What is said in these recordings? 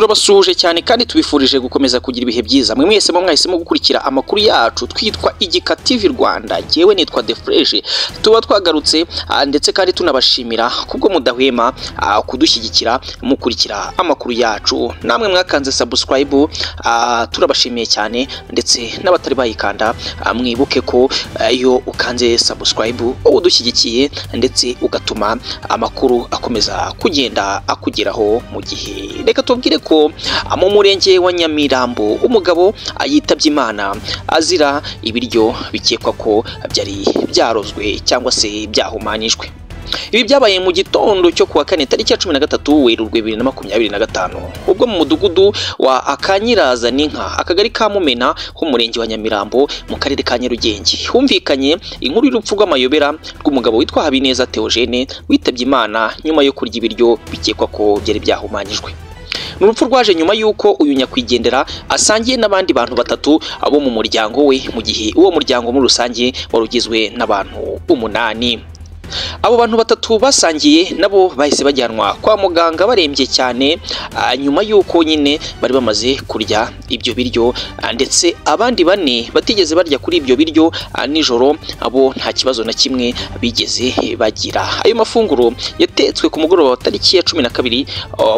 turabasuhuje cyane kandi tubifurije gukomeza kugira ibihe byiza. Mwe mwese mwahisemo gukurikira amakuru yacu twitwa Igika TV Rwanda. Jewe nitwa The Fresh. Tuba twagarutse ndetse kandi tunabashimira kubwo mudahwema kudushyigikira mukurikira amakuru yacu. Namwe mwakanze subscribe, turabashimiye cyane, ndetse n'abatari bayikanda mwibuke ko iyo ukanze subscribe udushyigikiye ndetse ugatuma amakuru akomeza kugenda akugeraho mu gihe. Reka tubwire ko mu murenge wa Nyamirambo umugabo yitabye Imana azira ibiryo bikekwa ko byari byarozwe cyangwa se byahumanyijwe. Ibi byabaye mu gitondo cyo kuwa kane tariki ya 13 Werurwe 2025 ubwo mu mudugudu wa Akanyiraza n'inka akagari ka Mumena ho murenge wa Nyamirambo mu karere ka Nyarugenge humvikanye inkuru y'urupfu rw'amayobera rw'umugabo witwa Habineza Theogene witabye Imana nyuma yo kurya ibiryo bikekwa ko byari byahumanyijwe. N'urupfu rwaje nyuma yuko uyu nyakwigendera asangiye n'abandi bantu batatu abo mu muryango we, mu gihe uwo muryango muri rusange warugizwe n'abantu 8. Abo bantu batatu basangiye nabo bahise bajyanwa kwa muganga barembye cyane nyuma yuko nyine bari bamaze kurya ibyo biryo, ndetse abandi 4 batigeze barya kuri ibyo biryo nijoro abo nta kibazo na kimwe bigeze bagira. Ayo mafunguro yatetswe ku mugoroba wa tariki ya 12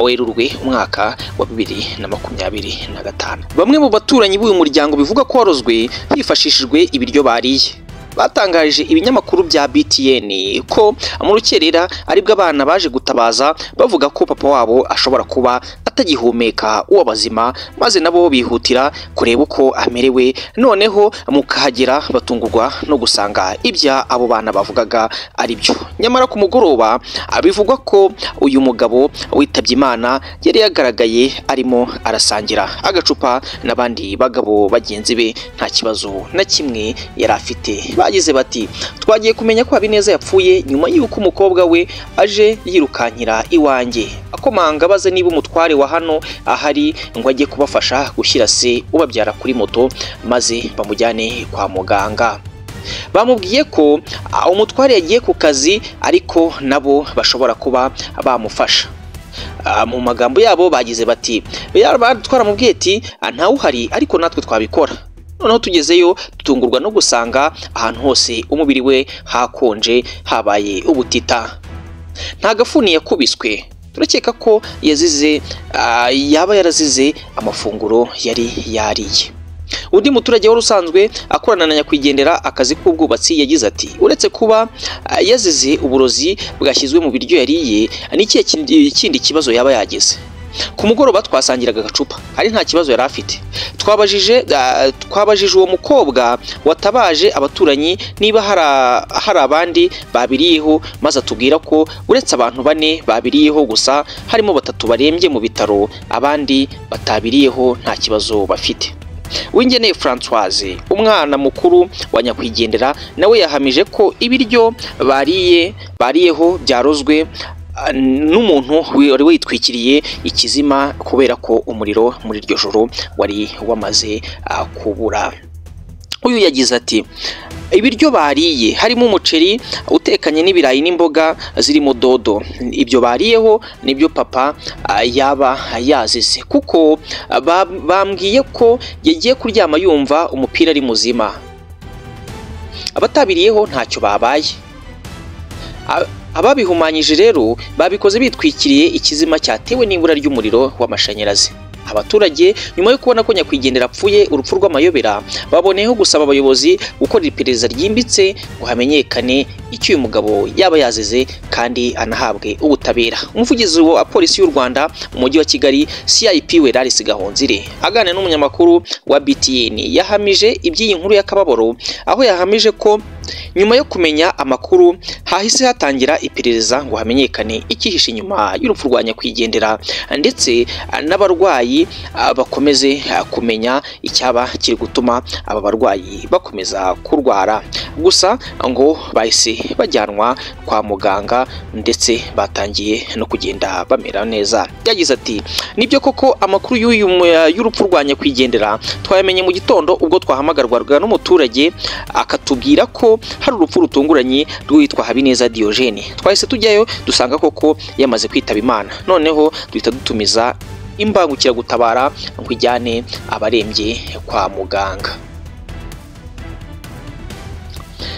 Werurwe umwaka wa 2025. Bamwe mu baturanyi b'uyu muryango bivuga ko warozwe hifashishijwe ibiryo bariye batangaje ibinyamakuru bya BTN ko mu rukerera aribwo abana baje gutabaza bavuga ko papa wabo ashobora kuba atagihumeka uwabazima, maze nabo bihutira kureba uko amerewe. Noneho mukahagera batungurwa no gusanga ibya abo bana bavugaga ari byo. Nyamara ku mugoroba bivugwa ko uyu mugabo witabye Imana yari yagaragaye arimo arasangira agacupa n'abandi bagabo bagenzi be, nta kibazo na kimwe yari afite. Bagize bati twagiye kumenya ko Habineza yapfuye nyuma y'uko umukobwa we aje yirukankira iwanjye akomanga baze niba umutware wa hano ahari ngo ajye kubafasha gushyira se ubabyara kuri moto maze bamujyane kwa muganga. Bamubwiye ko umutware yagiye ku kazi ariko nabo bashobora kuba bamufasha. Mu magambo yabo bagize bati twaramubwiye ati ntawuhari ariko natwe twabikora. Noneho tugezeyo tutungurwa no gusanga ahantu hose umubiri we hakonje habaye ubutita. Nta gafuni yakubiswe, turakeka ko yazize yaba yarazize amafunguro yari yariye. Undi muturage wari usanzwe akorana na nyakwigendera akazi k'ubwubatsi yagize ati uretse kuba yazize uburozi bwashyizwe mu biryo yariye, n'ikihe kindi kibazo yaba yagize? Ku mugoroba twasangiraga agacupa ari nta kibazo yari afite. Twabajije uwo mukobwa watabaje abaturanyi niba hari abandi babiriyeho, maze atubwira ko uretse abantu 4 babiriyeho gusa harimo 3 barembye mu bitaro, abandi batabiriyeho nta kibazo bafite. Uwingeneye Françoise umwana mukuru wa nyakwigendera nawe yahamije ko ibiryo bariyeho byarozwe n'umuntu wari witwikiriye ikizima kubera ko umuriro muri iryo joro wari wamaze kubura. Uyu yagize ati ibiryo bariye harimo umuceri utekanye n'ibirayi n'imboga zirimo dodo. Ibyo bariyeho nibyo papa yaba yazize kuko bambwiye ko yagiye kuryama yumva umupira ari muzima. Abatabiriyeho ntacyo babaye. Ababihumanyije rero babikoze bitwikiriye ikizima cyatewe n'ibura ry'umuriro w'amashanyarazi. Abaturage nyuma yo kubona ko nyakwigendera apfuye urupfu rw'amayobera baboneyeho gusaba abayobozi gukora iperereza ryimbitse ngo hamenyekane icyo uyu mugabo yaba yazize kandi anahabwe ubutabera. Umuvugizi wa polisi y'u Rwanda mu mujyi wa Kigali CIP Weraris Gahonzire aganira n'umunyamakuru wa BTN yahamije iby'iyi nkuru y'akababaro, aho yahamije ko nyuma yo kumenya amakuru hahise hatangira iperereza ngo hamenyekane icyihishe inyuma y'urupfu rwa nyakwigendera, ndetse n'abarwayi bakomeze kumenya icyaba kiri gutuma aba barwayi bakomeza kurwara. Gusa ngo bahise bajyanwa kwa muganga ndetse batangiye no kugenda bamera neza. Yagize ati nibyo koko amakuru y'urupfu rwa nyakwigendera twayamenye mu gitondo ubwo twahamagarwaga n'umuturage akatubwira ko hari urupfu rutunguranye rwitwa Habineza Diogene. Twahise tujyayo dusanga koko yamaze kwitaba Imana. Noneho duhita dutumiza imbangukiragutabara ngo ijyane abarembye kwa muganga.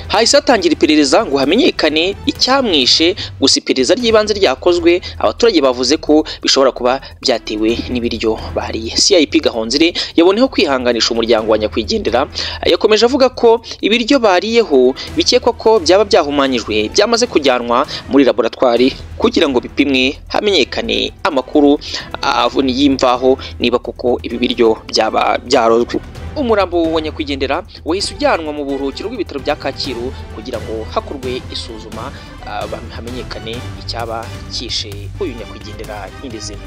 Hahise hatangira iperereza ngo hamenyekane icyamwishe, gusa iperereza ry'ibanze ryakozwe abaturage bavuze ko bishobora kuba byatewe n'ibiryo bariye. CIP Gahonzire yaboneyeho kwihanganisha umuryango wa nyakwigendera, yakomeje avuga ko ibiryo bariyeho bikekwa ko byaba byahumanyijwe byamaze kujyanwa muri laboratwari kugira ngo bipimwe hamenyekane amakuru y'imvaho niba koko ibi biryo byaba byarozwe. Umurambo wa nyakwigendera wahise ujyanwa mu buruhukiro bw'ibitaro bya Kacyiru kugira ngo hakorwe isuzuma hamenyekane icyaba cyishe uyu nyakwigendera nyirizina.